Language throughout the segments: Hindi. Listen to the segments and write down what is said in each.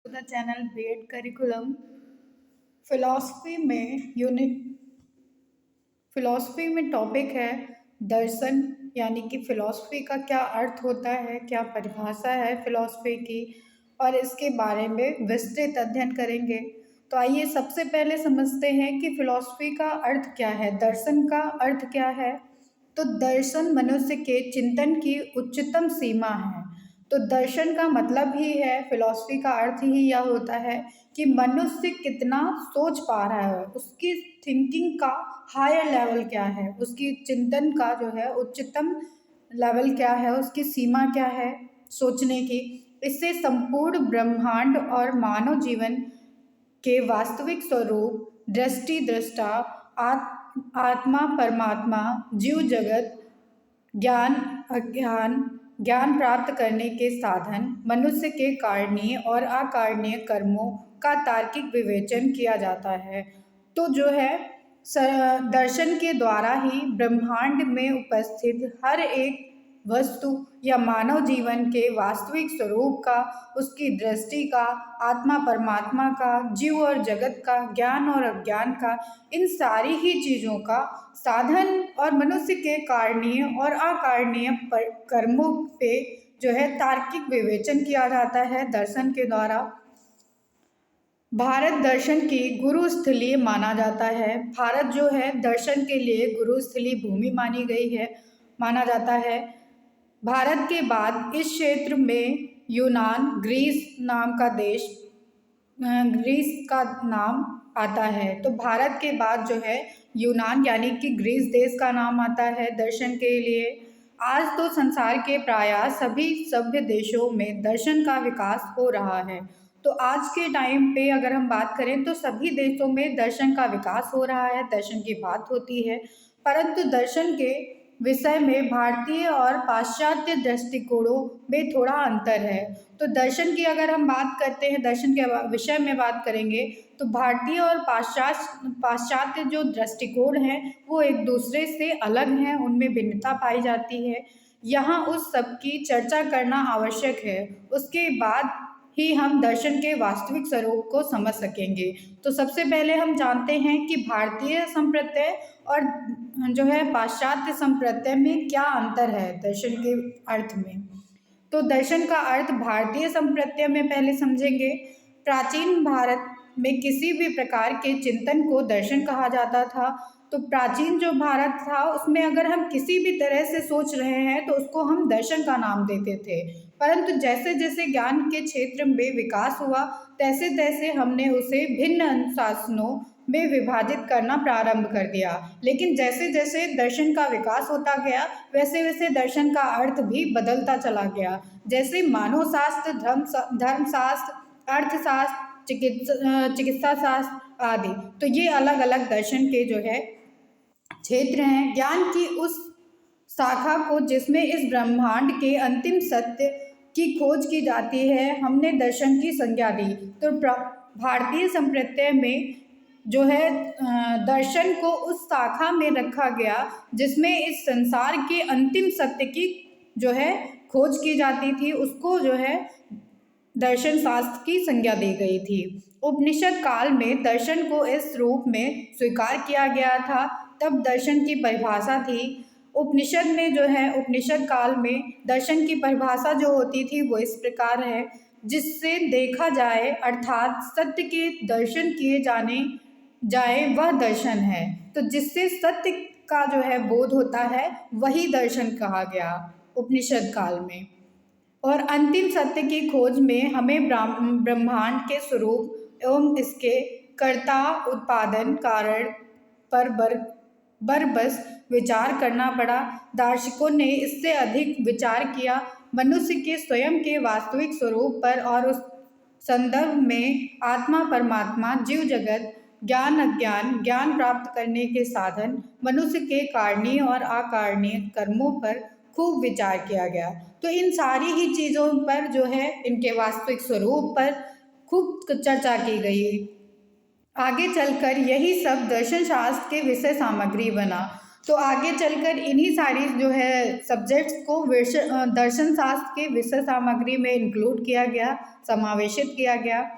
The channel BEd curriculum philosophy में यूनिट फिलॉसफी में टॉपिक है दर्शन। यानी कि फिलॉसफी का क्या अर्थ होता है, क्या परिभाषा है फिलॉसफी की, और इसके बारे में विस्तृत अध्ययन करेंगे। तो आइए सबसे पहले समझते हैं कि फिलॉसफी का अर्थ क्या है, दर्शन का अर्थ क्या है। तो दर्शन मनुष्य के चिंतन की उच्चतम सीमा है। तो दर्शन का मतलब ही है, फिलॉसफी का अर्थ ही यह होता है कि मनुष्य कितना सोच पा रहा है, उसकी थिंकिंग का हायर लेवल क्या है, उसकी चिंतन का जो है उच्चतम लेवल क्या है, उसकी सीमा क्या है सोचने की। इससे संपूर्ण ब्रह्मांड और मानव जीवन के वास्तविक स्वरूप, दृष्टि, दृष्टा, आत्मा, परमात्मा, जीव जगत, ज्ञान, अज्ञान, ज्ञान प्राप्त करने के साधन, मनुष्य के कारणीय और अकारणीय कर्मों का तार्किक विवेचन किया जाता है। तो जो है दर्शन के द्वारा ही ब्रह्मांड में उपस्थित हर एक वस्तु या मानव जीवन के वास्तविक स्वरूप का, उसकी दृष्टि का, आत्मा परमात्मा का, जीव और जगत का, ज्ञान और अज्ञान का, इन सारी ही चीज़ों का साधन और मनुष्य के कारणीय और अकारणीय कर्मों पे जो है तार्किक विवेचन किया जाता है दर्शन के द्वारा। भारत दर्शन की गुरुस्थली माना जाता है। भारत जो है दर्शन के लिए गुरुस्थली भूमि मानी गई है, माना जाता है। भारत के बाद इस क्षेत्र में यूनान, ग्रीस नाम का देश, ग्रीस का नाम आता है। तो भारत के बाद जो है यूनान यानी कि ग्रीस देश का नाम आता है दर्शन के लिए। आज तो संसार के प्रायः सभी सभ्य देशों में दर्शन का विकास हो रहा है। तो आज के टाइम पे अगर हम बात करें तो सभी देशों में दर्शन का विकास हो रहा है, दर्शन की बात होती है। परंतु दर्शन के विषय में भारतीय और पाश्चात्य दृष्टिकोणों में थोड़ा अंतर है। तो दर्शन की अगर हम बात करते हैं, दर्शन के विषय में बात करेंगे तो भारतीय और पाश्चात्य जो दृष्टिकोण हैं वो एक दूसरे से अलग हैं, उनमें भिन्नता पाई जाती है। यहाँ उस सब की चर्चा करना आवश्यक है, उसके बाद ही हम दर्शन के वास्तविक स्वरूप को समझ सकेंगे। तो सबसे पहले हम जानते हैं कि भारतीय संप्रदाय और जो है पाश्चात्य संप्रदाय में क्या अंतर है दर्शन के अर्थ में। तो दर्शन का अर्थ भारतीय संप्रदाय में पहले समझेंगे। प्राचीन भारत में किसी भी प्रकार के चिंतन को दर्शन कहा जाता था। तो प्राचीन जो भारत था उसमें अगर हम किसी भी तरह से सोच रहे हैं तो उसको हम दर्शन का नाम देते थे। परंतु जैसे जैसे ज्ञान के क्षेत्र में विकास हुआ तैसे तैसे हमने उसे भिन्न अनुशासनों में विभाजित करना प्रारंभ कर दिया। लेकिन जैसे जैसे दर्शन का विकास होता गया वैसे वैसे दर्शन का अर्थ भी बदलता चला गया। जैसे मानव शास्त्र, धर्मशास्त्र, अर्थशास्त्र, चिकित्सा शास्त्र आदि, तो ये अलग अलग दर्शन के जो है क्षेत्र हैं। ज्ञान की उस शाखा को जिसमें इस ब्रह्मांड के अंतिम सत्य की खोज की जाती है, हमने दर्शन की संज्ञा दी। तो भारतीय संप्रदाय में जो है दर्शन को उस शाखा में रखा गया जिसमें इस संसार के अंतिम सत्य की जो है खोज की जाती थी, उसको जो है दर्शन शास्त्र की संज्ञा दी गई थी। उपनिषद काल में दर्शन को इस रूप में स्वीकार किया गया था। तब दर्शन की परिभाषा थी, उपनिषद में जो है उपनिषद काल में दर्शन की परिभाषा जो होती थी वो इस प्रकार है, जिससे देखा जाए अर्थात सत्य के दर्शन किए जाए वह दर्शन है। तो जिससे सत्य का जो है बोध होता है वही दर्शन कहा गया उपनिषद काल में। और अंतिम सत्य की खोज में हमें ब्रह्मांड के स्वरूप एवं इसके कर्ता, उत्पादन, कारण पर बस विचार करना पड़ा। दार्शनिकों ने इससे अधिक विचार किया मनुष्य के स्वयं के वास्तविक स्वरूप पर और उस संदर्भ में आत्मा, परमात्मा, जीव जगत, ज्ञान, अज्ञान, ज्ञान प्राप्त करने के साधन, मनुष्य के कारणीय और अकारणीय कर्मों पर खूब विचार किया गया। तो इन सारी ही चीज़ों पर जो है इनके वास्तविक स्वरूप पर खूब चर्चा की गई। आगे चलकर यही सब दर्शन शास्त्र के विषय सामग्री बना। तो आगे चलकर इन्हीं सारी जो है सब्जेक्ट्स को दर्शन शास्त्र के विषय सामग्री में इंक्लूड किया गया, समावेशित किया गया।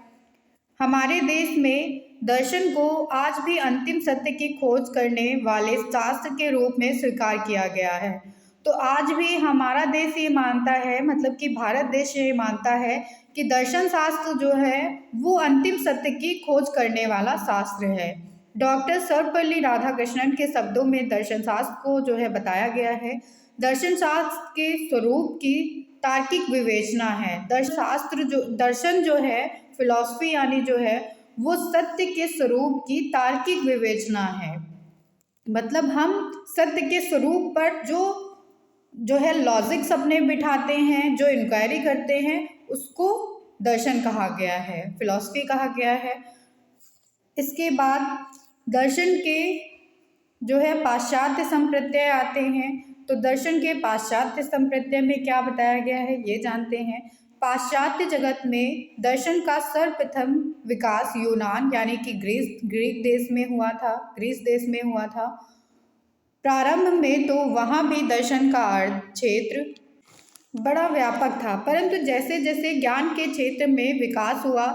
हमारे देश में दर्शन को आज भी अंतिम सत्य की खोज करने वाले शास्त्र के रूप में स्वीकार किया गया है। तो आज भी हमारा देश ये मानता है, मतलब कि भारत देश ये मानता है कि दर्शन शास्त्र जो है वो अंतिम सत्य की खोज करने वाला शास्त्र है। डॉक्टर सर्वपल्ली राधाकृष्णन के शब्दों में दर्शन शास्त्र को जो है बताया गया है, दर्शन शास्त्र के स्वरूप की तार्किक विवेचना है। दर्शन जो है, फिलॉसफी यानी जो है वो सत्य के स्वरूप की तार्किक विवेचना है। मतलब हम सत्य के स्वरूप पर जो है लॉजिक्स अपने बिठाते हैं, जो इंक्वायरी करते हैं, उसको दर्शन कहा गया है, फिलॉसफी कहा गया है। इसके बाद दर्शन के जो है पाश्चात्य संप्रत्यय आते हैं। तो दर्शन के पाश्चात्य संप्रत्यय में क्या बताया गया है ये जानते हैं। पाश्चात्य जगत में दर्शन का सर्वप्रथम विकास यूनान यानी कि ग्रीक देश में हुआ था, ग्रीस देश में हुआ था। प्रारंभ में तो वहाँ भी दर्शन का अर्थ क्षेत्र बड़ा व्यापक था, परंतु जैसे जैसे ज्ञान के क्षेत्र में विकास हुआ,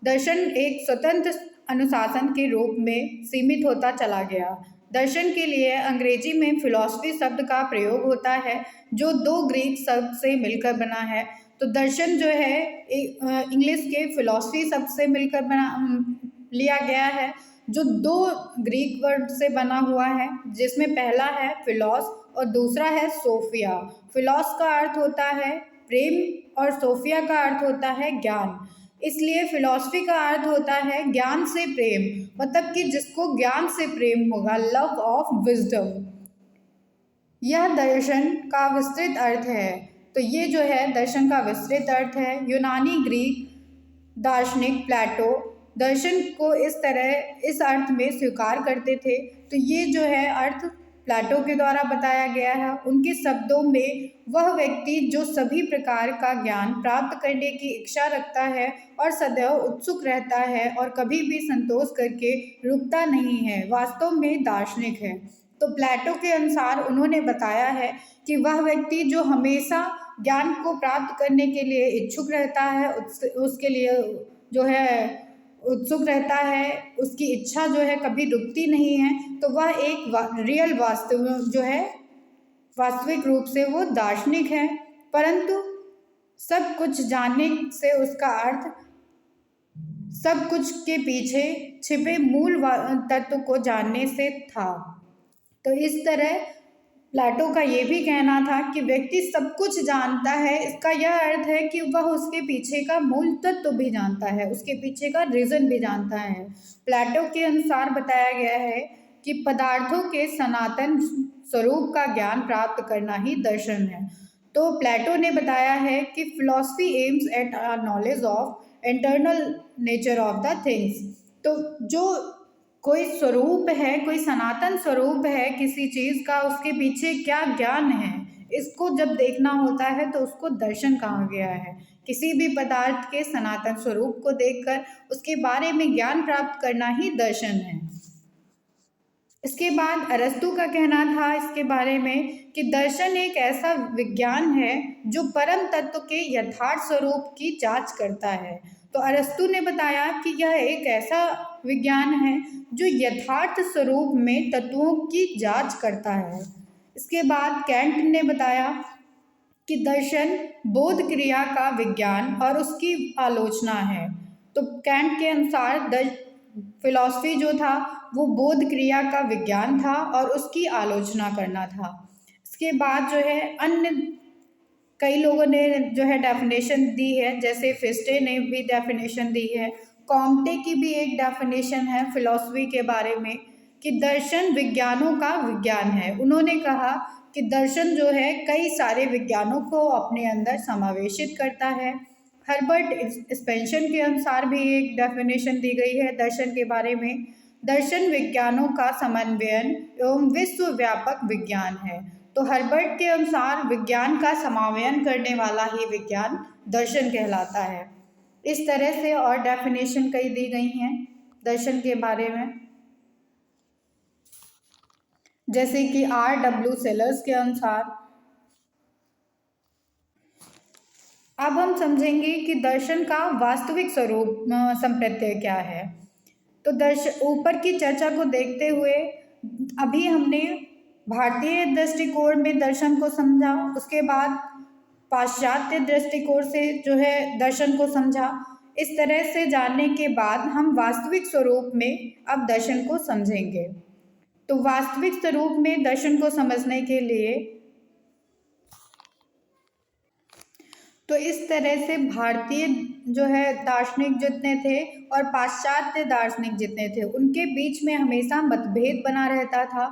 दर्शन एक स्वतंत्र अनुशासन के रूप में सीमित होता चला गया। दर्शन के लिए अंग्रेजी में फिलॉसफी शब्द का प्रयोग होता है, जो दो ग्रीक शब्द से मिलकर बना है। तो दर्शन जो है इंग्लिश के फिलॉसफी शब्द से मिलकर लिया गया है, जो दो ग्रीक वर्ड से बना हुआ है, जिसमें पहला है फिलॉस और दूसरा है सोफिया। फिलॉस का अर्थ होता है प्रेम और सोफिया का अर्थ होता है ज्ञान। इसलिए फिलॉसफी का अर्थ होता है ज्ञान से प्रेम, मतलब कि जिसको ज्ञान से प्रेम होगा, लव ऑफ विजडम। यह दर्शन का विस्तृत अर्थ है। तो ये जो है दर्शन का विस्तृत अर्थ है। यूनानी ग्रीक दार्शनिक प्लेटो दर्शन को इस अर्थ में स्वीकार करते थे। तो ये जो है अर्थ प्लेटो के द्वारा बताया गया है। उनके शब्दों में वह व्यक्ति जो सभी प्रकार का ज्ञान प्राप्त करने की इच्छा रखता है और सदैव उत्सुक रहता है और कभी भी संतोष करके रुकता नहीं है, वास्तव में दार्शनिक है। तो प्लेटो के अनुसार उन्होंने बताया है कि वह व्यक्ति जो हमेशा ज्ञान को प्राप्त करने के लिए इच्छुक रहता है, उसके लिए जो है उत्सुक रहता है, उसकी इच्छा जो है कभी रुकती नहीं है, तो वह एक रियल वास्तविक रूप से वो दार्शनिक है। परंतु सब कुछ जानने से उसका अर्थ सब कुछ के पीछे छिपे मूल तत्व को जानने से था। तो इस तरह प्लेटो का ये भी कहना था कि व्यक्ति सब कुछ जानता है, इसका यह अर्थ है कि वह उसके पीछे का मूल तत्व भी जानता है, उसके पीछे का रीज़न भी जानता है। प्लेटो के अनुसार बताया गया है कि पदार्थों के सनातन स्वरूप का ज्ञान प्राप्त करना ही दर्शन है। तो प्लेटो ने बताया है कि philosophy aims at a knowledge of internal nature of the things. तो जो कोई स्वरूप है, कोई सनातन स्वरूप है किसी चीज़ का, उसके पीछे क्या ज्ञान है, इसको जब देखना होता है तो उसको दर्शन कहा गया है। किसी भी पदार्थ के सनातन स्वरूप को देखकर उसके बारे में ज्ञान प्राप्त करना ही दर्शन है। इसके बाद अरस्तु का कहना था इसके बारे में कि दर्शन एक ऐसा विज्ञान है जो परम तत्व के यथार्थ स्वरूप की जांच करता है। तो अरस्तु ने बताया कि यह एक ऐसा विज्ञान है जो यथार्थ स्वरूप में तत्वों की जांच करता है। इसके बाद कैंट ने बताया कि दर्शन बोध क्रिया का विज्ञान और उसकी आलोचना है। तो कैंट के अनुसार फिलॉसफी जो था वो बोध क्रिया का विज्ञान था और उसकी आलोचना करना था। इसके बाद जो है अन्य कई लोगों ने जो है डेफिनेशन दी है, जैसे फिस्टे ने भी डेफिनेशन दी है, कॉम्टे की भी एक डेफिनेशन है फिलॉसफी के बारे में कि दर्शन विज्ञानों का विज्ञान है। उन्होंने कहा कि दर्शन जो है कई सारे विज्ञानों को अपने अंदर समावेशित करता है। हर्बर्ट स्पेंसर के अनुसार भी एक डेफिनेशन दी गई है दर्शन के बारे में, दर्शन विज्ञानों का समन्वयन एवं विश्वव्यापक विज्ञान है। तो हर्बर्ट के अनुसार विज्ञान का समावेशन करने वाला ही विज्ञान दर्शन कहलाता है। इस तरह से और डेफिनेशन कई दी गई हैं दर्शन के बारे में। जैसे कि R.W. सेलर्स के अनुसार। अब हम समझेंगे कि दर्शन का वास्तविक स्वरूप संप्रत्यय क्या है। तो ऊपर की चर्चा को देखते हुए अभी हमने भारतीय दृष्टिकोण में दर्शन को समझा, उसके बाद पाश्चात्य दृष्टिकोण से जो है दर्शन को समझा। इस तरह से जानने के बाद हम वास्तविक स्वरूप में अब दर्शन को समझेंगे। तो वास्तविक स्वरूप में दर्शन को समझने के लिए तो इस तरह से भारतीय जो है दार्शनिक जितने थे और पाश्चात्य दार्शनिक जितने थे उनके बीच में हमेशा मतभेद बना रहता था।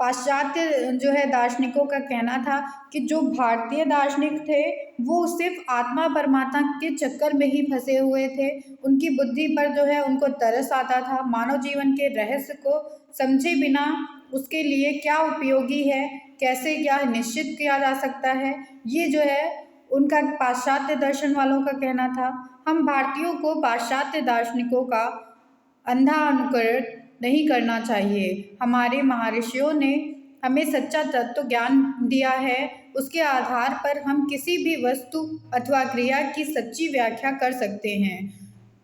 पाश्चात्य जो है दार्शनिकों का कहना था कि जो भारतीय दार्शनिक थे वो सिर्फ आत्मा परमात्मा के चक्कर में ही फंसे हुए थे। उनकी बुद्धि पर जो है उनको तरस आता था, मानव जीवन के रहस्य को समझे बिना उसके लिए क्या उपयोगी है, कैसे क्या निश्चित किया जा सकता है, ये जो है उनका पाश्चात्य दर्शन वालों का कहना था। हम भारतीयों को पाश्चात्य दार्शनिकों का अंधा अनुकरण नहीं करना चाहिए। हमारे महर्षियों ने हमें सच्चा तत्व ज्ञान दिया है, उसके आधार पर हम किसी भी वस्तु अथवा क्रिया की सच्ची व्याख्या कर सकते हैं।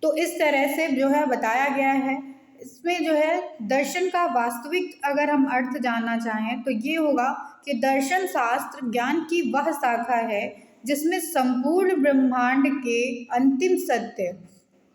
तो इस तरह से जो है बताया गया है। इसमें जो है दर्शन का वास्तविक अगर हम अर्थ जानना चाहें तो ये होगा कि दर्शन शास्त्र ज्ञान की वह शाखा है जिसमें संपूर्ण ब्रह्मांड के अंतिम सत्य,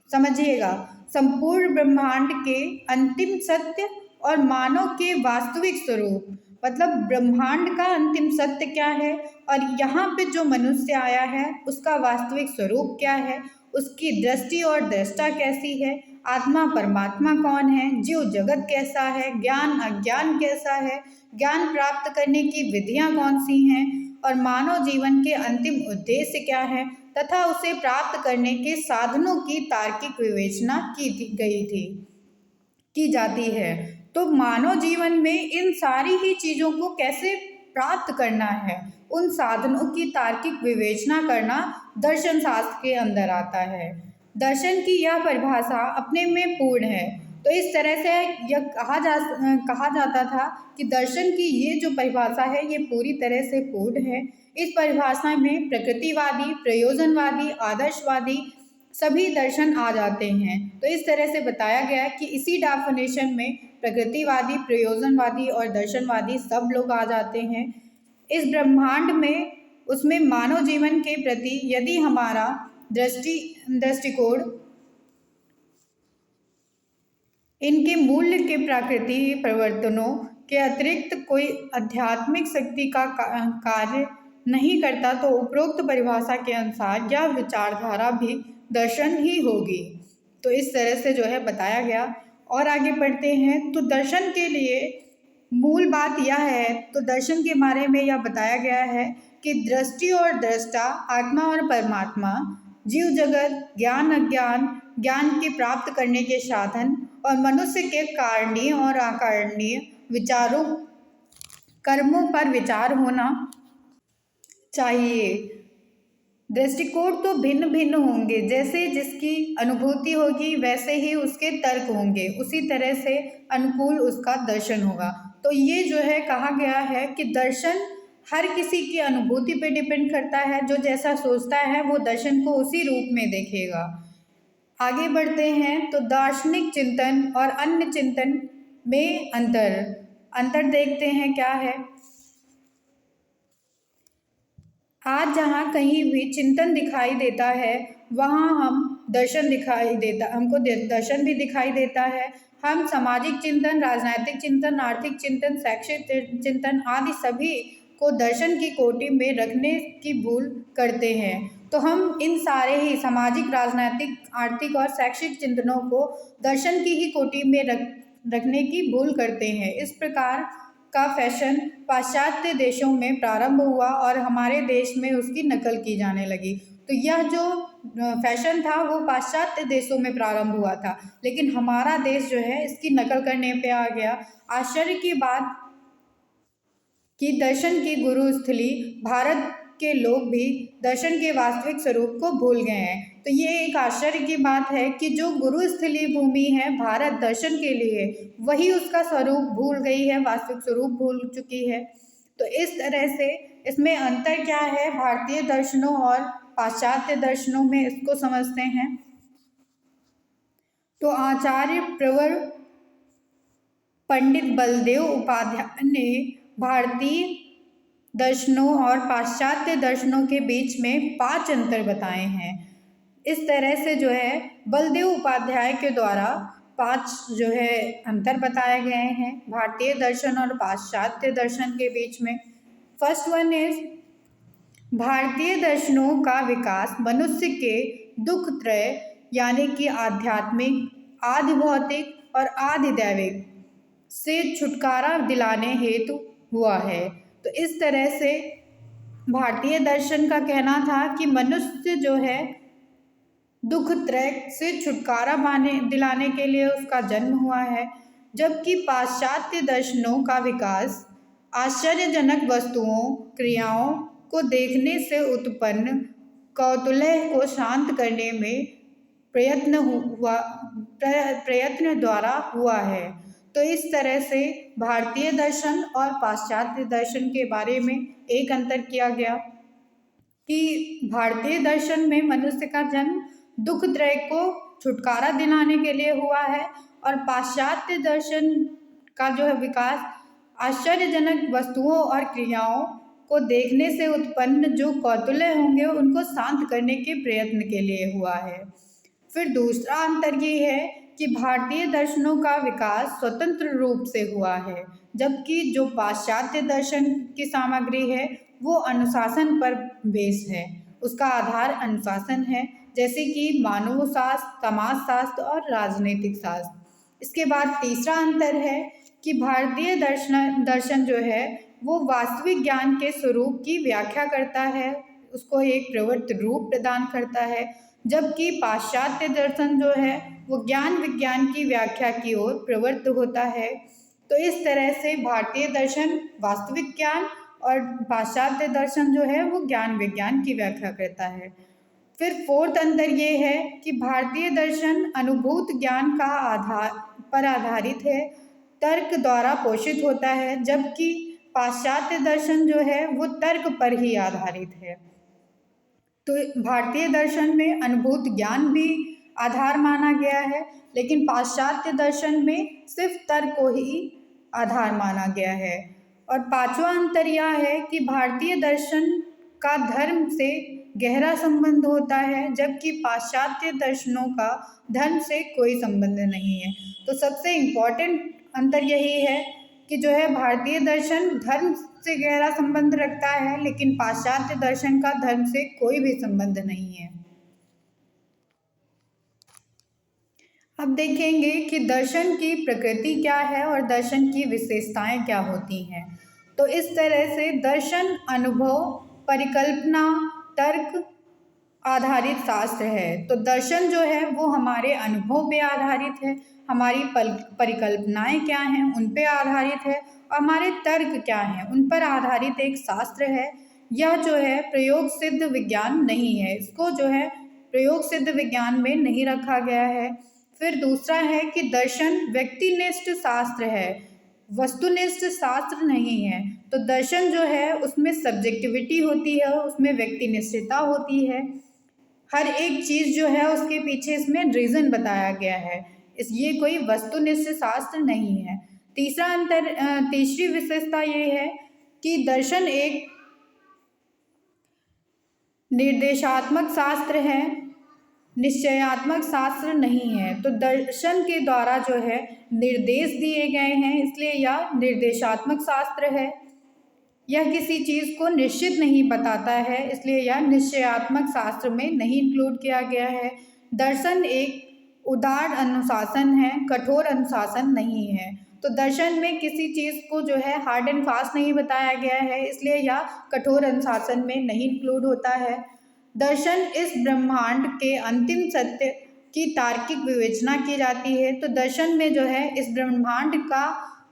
समझिएगा, संपूर्ण ब्रह्मांड के अंतिम सत्य और मानव के वास्तविक स्वरूप, मतलब ब्रह्मांड का अंतिम सत्य क्या है और यहाँ पे जो मनुष्य आया है उसका वास्तविक स्वरूप क्या है, उसकी दृष्टि और दृष्टा कैसी है, आत्मा परमात्मा कौन है, जीव जगत कैसा है, ज्ञान अज्ञान कैसा है, ज्ञान प्राप्त करने की विधियां कौन सी हैं और मानव जीवन के अंतिम उद्देश्य क्या है तथा उसे प्राप्त करने के साधनों की तार्किक विवेचना की जाती है। तो मानव जीवन में इन सारी ही चीज़ों को कैसे प्राप्त करना है, उन साधनों की तार्किक विवेचना करना दर्शन शास्त्र के अंदर आता है। दर्शन की यह परिभाषा अपने में पूर्ण है। तो इस तरह से यह कहा जाता था कि दर्शन की ये जो परिभाषा है ये पूरी तरह से पूर्ण है। इस परिभाषा में प्रकृतिवादी, प्रयोजनवादी, आदर्शवादी सभी दर्शन आ जाते हैं। तो इस तरह से बताया गया कि इसी डेफिनेशन में प्रकृतिवादी, प्रयोजनवादी और दर्शनवादी सब लोग आ जाते हैं। इस ब्रह्मांड में उसमें मानव जीवन के प्रति यदि हमारा दृष्टिकोण इनके मूल्य के प्राकृतिक परिवर्तनों के अतिरिक्त कोई आध्यात्मिक शक्ति का कार्य नहीं करता तो उपरोक्त परिभाषा के अनुसार यह विचारधारा भी दर्शन ही होगी। तो इस तरह से जो है बताया गया। और आगे बढ़ते हैं तो दर्शन के लिए मूल बात यह है, तो दर्शन के बारे में यह बताया गया है कि दृष्टि और दृष्टा, आत्मा और परमात्मा, जीव जगत, ज्ञान अज्ञान, ज्ञान के प्राप्त करने के साधन और मनुष्य के कारणीय और अकारणीय विचारों कर्मों पर विचार होना चाहिए। दृष्टिकोण तो भिन्न भिन्न होंगे, जैसे जिसकी अनुभूति होगी वैसे ही उसके तर्क होंगे, उसी तरह से अनुकूल उसका दर्शन होगा। तो ये जो है कहा गया है कि दर्शन हर किसी की अनुभूति पे डिपेंड करता है, जो जैसा सोचता है वो दर्शन को उसी रूप में देखेगा। आगे बढ़ते हैं तो दार्शनिक चिंतन और अन्य चिंतन में अंतर देखते हैं क्या है। आज जहाँ कहीं भी चिंतन दिखाई देता है वहाँ हमको दर्शन भी दिखाई देता है। हम सामाजिक चिंतन, राजनीतिक चिंतन, आर्थिक चिंतन, शैक्षिक चिंतन आदि सभी को दर्शन की कोटि में रखने की भूल करते हैं। तो हम इन सारे ही सामाजिक, राजनीतिक, आर्थिक और शैक्षिक चिंतनों को दर्शन की ही कोटि में रखने की भूल करते हैं। इस प्रकार का फैशन पाश्चात्य देशों में प्रारंभ हुआ और हमारे देश में उसकी नकल की जाने लगी। तो यह जो फैशन था वो पाश्चात्य देशों में प्रारंभ हुआ था, लेकिन हमारा देश जो है इसकी नकल करने पे आ गया। आश्चर्य की बात कि दर्शन की गुरुस्थली भारत के लोग भी दर्शन के वास्तविक स्वरूप को भूल गए हैं। तो ये एक आश्चर्य की बात है कि जो गुरुस्थलीय भूमि है भारत दर्शन के लिए, वही उसका स्वरूप भूल गई है, वास्तविक स्वरूप भूल चुकी है। तो इस तरह से इसमें अंतर क्या है भारतीय दर्शनों और पाश्चात्य दर्शनों में, इसको समझते हैं। तो आचार्य प्रवर पंडित बलदेव उपाध्याय ने भारतीय दर्शनों और पाश्चात्य दर्शनों के बीच में 5 अंतर बताए हैं। इस तरह से जो है बलदेव उपाध्याय के द्वारा 5 जो है अंतर बताए गए हैं भारतीय दर्शन और पाश्चात्य दर्शन के बीच में। फर्स्ट वन इज भारतीय दर्शनों का विकास मनुष्य के दुख त्रय यानी कि आध्यात्मिक, आधि भौतिक और आधि दैविक से छुटकारा दिलाने हेतु हुआ है। तो इस तरह से भारतीय दर्शन का कहना था कि मनुष्य जो है दुख त्रय से छुटकारा दिलाने के लिए उसका जन्म हुआ है, जबकि पाश्चात्य दर्शनों का विकास आश्चर्यजनक वस्तुओं, क्रियाओं को देखने से उत्पन्न कौतूहल को शांत करने में प्रयत्न द्वारा हुआ है। तो इस तरह से भारतीय दर्शन और पाश्चात्य दर्शन के बारे में एक अंतर किया गया कि भारतीय दर्शन में मनुष्य का जन्म दुख त्रय को छुटकारा दिलाने के लिए हुआ है और पाश्चात्य दर्शन का जो है विकास आश्चर्यजनक वस्तुओं और क्रियाओं को देखने से उत्पन्न जो कौतूहल होंगे उनको शांत करने के प्रयत्न के लिए हुआ है। फिर दूसरा अंतर ये है कि भारतीय दर्शनों का विकास स्वतंत्र रूप से हुआ है, जबकि जो पाश्चात्य दर्शन की सामग्री है वो अनुशासन पर बेस्ड है, उसका आधार अनुशासन है, जैसे कि मानव शास्त्र, समाज शास्त्र और राजनीतिक शास्त्र। इसके बाद तीसरा अंतर है कि भारतीय दर्शन जो है वो वास्तविक ज्ञान के स्वरूप की व्याख्या करता है, उसको एक प्रवृत्त रूप प्रदान करता है, जबकि पाश्चात्य दर्शन जो है वो ज्ञान विज्ञान की व्याख्या की ओर प्रवृत्त होता है। तो इस तरह से भारतीय दर्शन वास्तविक ज्ञान और पाश्चात्य दर्शन जो है वो ज्ञान विज्ञान की व्याख्या करता है। फिर फोर्थ अंतर ये है कि भारतीय दर्शन अनुभूत ज्ञान का आधारित है, तर्क द्वारा पोषित होता है, जबकि पाश्चात्य दर्शन जो है वो तर्क पर ही आधारित है। तो भारतीय दर्शन में अनुभूत ज्ञान भी आधार माना गया है, लेकिन पाश्चात्य दर्शन में सिर्फ तर्क को ही आधार माना गया है। और पांचवा अंतर यह है कि भारतीय दर्शन का धर्म से गहरा संबंध होता है, जबकि पाश्चात्य दर्शनों का धर्म से कोई संबंध नहीं है। तो सबसे इम्पोर्टेंट अंतर यही है कि जो है भारतीय दर्शन धर्म से गहरा संबंध रखता है, लेकिन पाश्चात्य दर्शन का धर्म से कोई भी संबंध नहीं है। अब देखेंगे कि दर्शन की प्रकृति क्या है और दर्शन की विशेषताएं क्या होती हैं। तो इस तरह से दर्शन अनुभव, परिकल्पना, तर्क आधारित शास्त्र है। तो दर्शन जो है वो हमारे अनुभव पे आधारित है, हमारी परिकल्पनाएं क्या हैं उन पे आधारित है, और हमारे तर्क क्या हैं उन पर आधारित एक शास्त्र है। यह जो है प्रयोग सिद्ध विज्ञान नहीं है, इसको जो है प्रयोग सिद्ध विज्ञान में नहीं रखा गया है। फिर दूसरा है कि दर्शन व्यक्तिनिष्ठ शास्त्र है, वस्तुनिष्ठ शास्त्र नहीं है। तो दर्शन जो है उसमें सब्जेक्टिविटी होती है, उसमें व्यक्तिनिष्ठता होती है, हर एक चीज़ जो है उसके पीछे इसमें रीज़न बताया गया है, ये कोई वस्तुनिष्ठ शास्त्र नहीं है। तीसरी विशेषता ये है कि दर्शन एक निर्देशात्मक शास्त्र है, निश्चयात्मक शास्त्र नहीं है। तो दर्शन के द्वारा जो है निर्देश दिए गए हैं, इसलिए यह निर्देशात्मक शास्त्र है। यह किसी चीज़ को निश्चित नहीं बताता है, इसलिए यह निश्चयात्मक शास्त्र में नहीं इंक्लूड किया गया है। दर्शन एक उदार अनुशासन है, कठोर अनुशासन नहीं है। तो दर्शन में किसी चीज़ को जो है हार्ड एंड फास्ट नहीं बताया गया है, इसलिए यह कठोर अनुशासन में नहीं इंक्लूड होता है। दर्शन इस ब्रह्मांड के अंतिम सत्य की तार्किक विवेचना की जाती है। तो दर्शन में जो है इस ब्रह्मांड का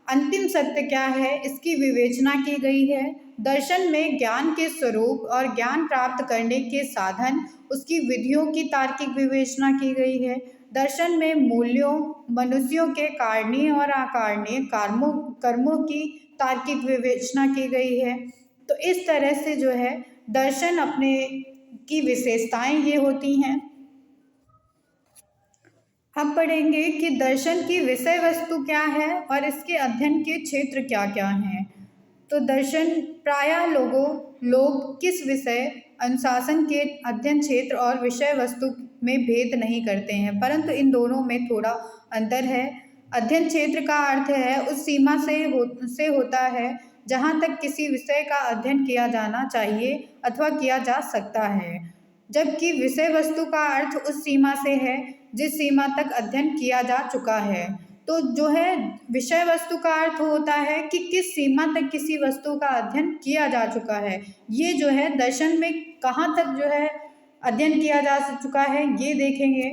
अंतिम सत्य क्या है, इसकी विवेचना की गई है। दर्शन में ज्ञान के स्वरूप और ज्ञान प्राप्त करने के साधन, उसकी विधियों की तार्किक विवेचना की गई है। दर्शन में मूल्यों, मनुष्यों के कारणीय और अकारणीय कर्मों की तार्किक विवेचना की गई है। तो इस तरह से जो है दर्शन अपने की विशेषताएं ये होती हैं। हम पढ़ेंगे कि दर्शन की विषय वस्तु क्या है और इसके अध्ययन के क्षेत्र क्या क्या हैं। तो दर्शन प्रायः लोग किस विषय, अनुशासन के अध्ययन क्षेत्र और विषय वस्तु में भेद नहीं करते हैं, परंतु इन दोनों में थोड़ा अंतर है। अध्ययन क्षेत्र का अर्थ है उस सीमा से होता है जहाँ तक किसी विषय का अध्ययन किया जाना चाहिए अथवा किया जा सकता है, जबकि विषय वस्तु का अर्थ उस सीमा से है जिस सीमा तक अध्ययन किया जा चुका है। तो जो है विषय वस्तु का अर्थ होता है कि किस सीमा तक किसी वस्तु का अध्ययन किया जा चुका है। ये जो है दर्शन में कहाँ तक जो है अध्ययन किया जा चुका है ये देखेंगे।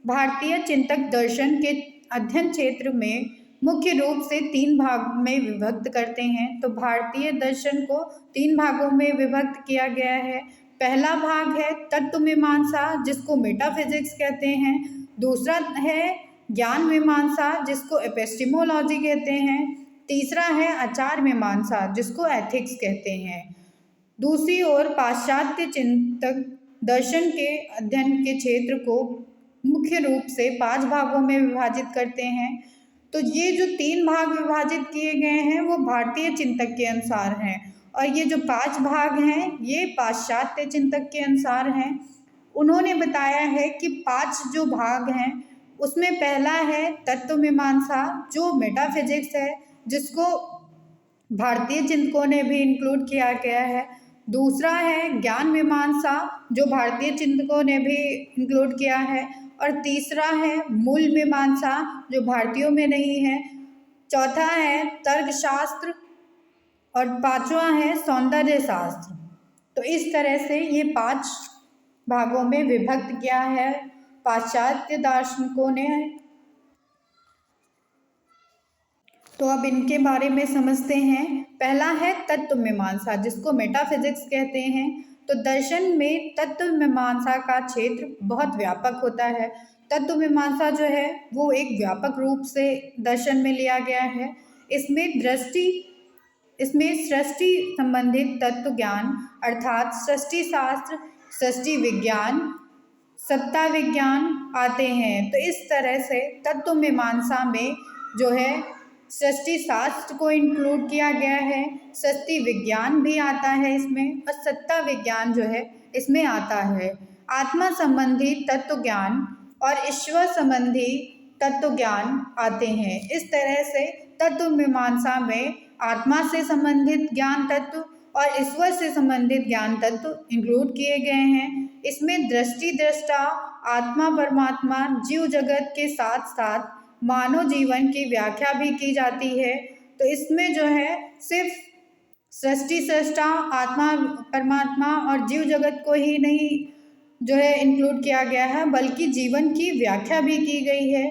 भारतीय चिंतक दर्शन के अध्ययन क्षेत्र में मुख्य रूप से 3 भाग में विभक्त करते हैं। तो भारतीय दर्शन को 3 भागों में विभक्त किया गया है। पहला भाग है तत्व मीमांसा, जिसको मेटाफिजिक्स कहते हैं। दूसरा है ज्ञान मीमांसा, जिसको एपिस्टेमोलॉजी कहते हैं। तीसरा है आचार मीमांसा, जिसको एथिक्स कहते हैं। दूसरी ओर पाश्चात्य चिंतक दर्शन के अध्ययन के क्षेत्र को मुख्य रूप से 5 भागों में विभाजित करते हैं। तो ये जो 3 भाग विभाजित किए गए हैं वो भारतीय चिंतक के अनुसार हैं, और ये जो 5 भाग हैं ये पाश्चात्य चिंतक के अनुसार हैं। उन्होंने बताया है कि 5 जो भाग हैं उसमें पहला है तत्व मीमांसा, जो मेटाफिजिक्स है, जिसको भारतीय चिंतकों ने भी इंक्लूड किया गया है। दूसरा है ज्ञान मीमांसा, जो भारतीय चिंतकों ने भी इंक्लूड किया है। और तीसरा है मूल मीमांसा, जो भारतीयों में नहीं है। चौथा है तर्कशास्त्र और 5वां है सौंदर्य शास्त्र। तो इस तरह से ये 5 भागों में विभक्त किया है पाश्चात्य दार्शनिकों ने। तो अब इनके बारे में समझते हैं। पहला है तत्व मीमांसा, जिसको मेटाफिजिक्स कहते हैं। तो दर्शन में तत्व मीमांसा का क्षेत्र बहुत व्यापक होता है। तत्व मीमांसा जो है वो एक व्यापक रूप से दर्शन में लिया गया है। इसमें सृष्टि संबंधित तत्व ज्ञान अर्थात सृष्टि शास्त्र, सृष्टि विज्ञान, सत्ता विज्ञान आते हैं। तो इस तरह से तत्व मीमांसा में जो है सृष्टि शास्त्र को इंक्लूड किया गया है, सृष्टि विज्ञान भी आता है इसमें, और सत्ता विज्ञान जो है इसमें आता है। आत्मा संबंधी तत्व ज्ञान और ईश्वर संबंधी तत्व ज्ञान आते हैं। इस तरह से तत्व मीमांसा में आत्मा से संबंधित ज्ञान तत्व और ईश्वर से संबंधित ज्ञान तत्व इंक्लूड किए गए हैं। इसमें दृष्टि, दृष्टा, आत्मा, परमात्मा, जीव जगत के साथ साथ मानव जीवन की व्याख्या भी की जाती है। तो इसमें जो है सिर्फ सृष्टि, सृष्टा, आत्मा, परमात्मा और जीव जगत को ही नहीं जो है इंक्लूड किया गया है, बल्कि जीवन की व्याख्या भी की गई है।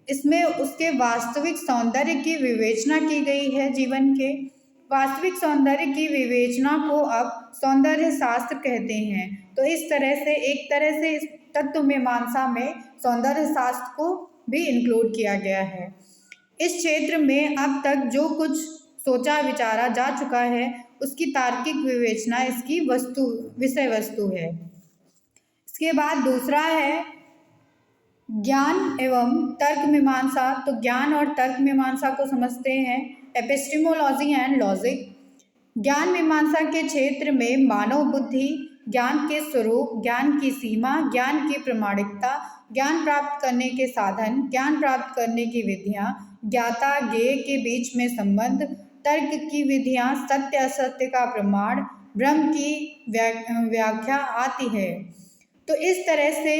इसमें उसके वास्तविक सौंदर्य की विवेचना की गई है। जीवन के वास्तविक सौंदर्य की विवेचना को अब सौंदर्य शास्त्र कहते हैं। तो इस तरह से एक तरह से इस तत्व मीमांसा में सौंदर्य शास्त्र को भी इंक्लूड किया गया है। इस क्षेत्र में अब तक जो कुछ सोचा विचारा जा चुका है उसकी तार्किक विवेचना इसकी विषय वस्तु है। इसके बाद दूसरा है ज्ञान एवं तर्क मीमांसा। तो ज्ञान और तर्क मीमांसा को समझते हैं। Epistemology and logic. ज्ञान मीमांसा के क्षेत्र में मानव बुद्धि, ज्ञान के स्वरूप, ज्ञान की सीमा, ज्ञान की प्रामाणिकता, ज्ञान प्राप्त करने के साधन, ज्ञान प्राप्त करने की विधियाँ, ज्ञाता ज्ञेय के बीच में संबंध, तर्क की विधियाँ, सत्य असत्य का प्रमाण, ब्रह्म की व्याख्या आती है। तो इस तरह से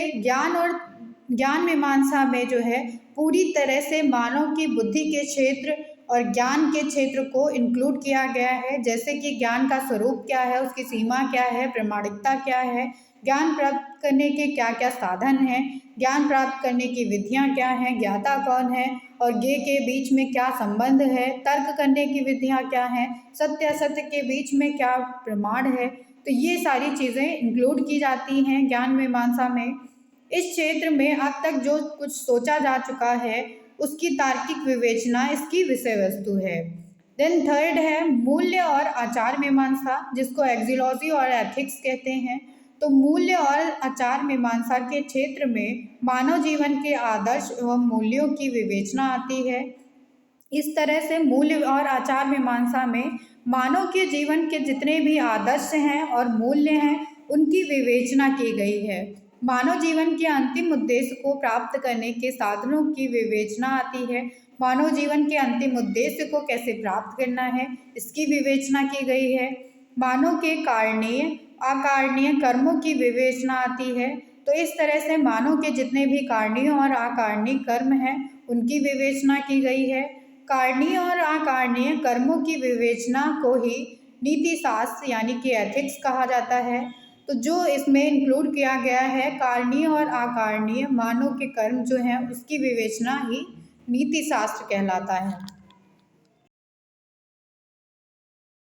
ज्ञान मीमांसा में जो है पूरी तरह से मानव की बुद्धि के क्षेत्र और ज्ञान के क्षेत्र को इंक्लूड किया गया है। जैसे कि ज्ञान का स्वरूप क्या है, उसकी सीमा क्या है, प्रामाणिकता क्या है, ज्ञान प्राप्त करने के क्या क्या साधन हैं, ज्ञान प्राप्त करने की विधियाँ क्या हैं, ज्ञाता कौन है और ज्ञेय के बीच में क्या संबंध है, तर्क करने की विधियाँ क्या हैं, सत्य असत्य के बीच में क्या प्रमाण है। तो ये सारी चीज़ें इंक्लूड की जाती हैं ज्ञान मीमांसा में। इस क्षेत्र में अब तक जो कुछ सोचा जा चुका है उसकी तार्किक विवेचना इसकी विषय वस्तु है। देन थर्ड है मूल्य और आचार मीमांसा, जिसको एक्सियोलॉजी और एथिक्स कहते हैं। तो मूल्य और आचार मीमांसा के क्षेत्र में मानव जीवन के आदर्श एवं मूल्यों की विवेचना आती है। इस तरह से मूल्य और आचार मीमांसा में मानव के जीवन के जितने भी आदर्श हैं और मूल्य हैं उनकी विवेचना की गई है। मानव जीवन के अंतिम उद्देश्य को प्राप्त करने के साधनों की विवेचना आती है। मानव जीवन के अंतिम उद्देश्य को कैसे प्राप्त करना है इसकी विवेचना की गई है। मानव के कारणीय अकारणीय कर्मों की विवेचना आती है। तो इस तरह से मानव के जितने भी कारणीय और अकारणीय कर्म हैं उनकी विवेचना की गई है। कारणीय और अकारणीय कर्मों की विवेचना को ही नीति शास्त्र यानी कि एथिक्स कहा जाता है। तो जो इसमें इंक्लूड किया गया है कारणीय और अकारणीय मानव के कर्म जो हैं उसकी विवेचना ही नीति शास्त्र कहलाता है।